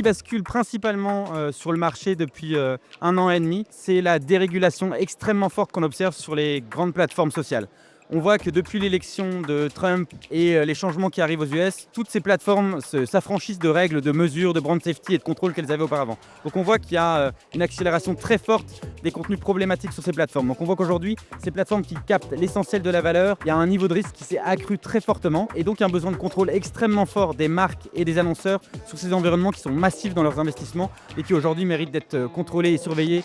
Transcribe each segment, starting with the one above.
bascule principalement sur le marché depuis 1 an et demi, c'est la dérégulation extrêmement forte qu'on observe sur les grandes plateformes sociales. On voit que depuis l'élection de Trump et les changements qui arrivent aux US, toutes ces plateformes s'affranchissent de règles, de mesures, de brand safety et de contrôle qu'elles avaient auparavant. Donc on voit qu'il y a une accélération très forte des contenus problématiques sur ces plateformes. Donc on voit qu'aujourd'hui, ces plateformes qui captent l'essentiel de la valeur, il y a un niveau de risque qui s'est accru très fortement et donc un besoin de contrôle extrêmement fort des marques et des annonceurs sur ces environnements qui sont massifs dans leurs investissements et qui aujourd'hui méritent d'être contrôlés et surveillés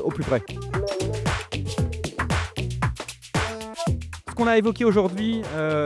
au plus près. Ce qu'on a évoqué aujourd'hui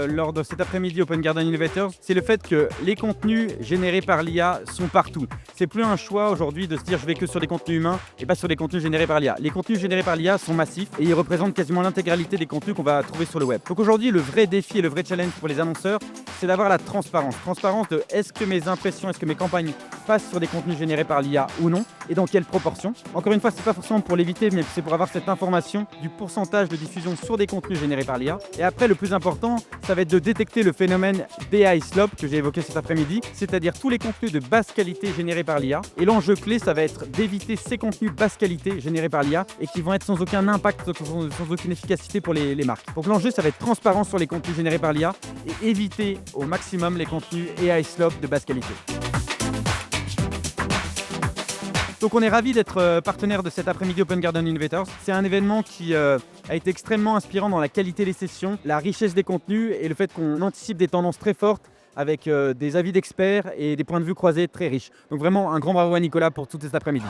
lors de cet après-midi Open Garden Innovators, c'est le fait que les contenus générés par l'IA sont partout. C'est plus un choix aujourd'hui de se dire je vais que sur des contenus humains et pas sur des contenus générés par l'IA. Les contenus générés par l'IA sont massifs et ils représentent quasiment l'intégralité des contenus qu'on va trouver sur le web. Donc aujourd'hui, le vrai défi et le vrai challenge pour les annonceurs, c'est d'avoir la transparence. Transparence de est-ce que mes impressions, est-ce que mes campagnes passent sur des contenus générés par l'IA ou non et dans quelle proportion. Encore une fois, c'est pas forcément pour l'éviter, mais c'est pour avoir cette information du pourcentage de diffusion sur des contenus générés par l'IA. Et après, le plus important, ça va être de détecter le phénomène d'AI slope que j'ai évoqué cet après-midi, c'est-à-dire tous les contenus de basse qualité générés par l'IA. Et l'enjeu clé, ça va être d'éviter ces contenus de basse qualité générés par l'IA et qui vont être sans aucun impact, sans aucune efficacité pour les marques. Donc l'enjeu, ça va être transparence sur les contenus générés par l'IA et éviter au maximum les contenus AI slope de basse qualité. Donc on est ravis d'être partenaire de cet après-midi Open Garden Innovators. C'est un événement qui a été extrêmement inspirant dans la qualité des sessions, la richesse des contenus et le fait qu'on anticipe des tendances très fortes avec des avis d'experts et des points de vue croisés très riches. Donc vraiment un grand bravo à Nicolas pour tout cet après-midi.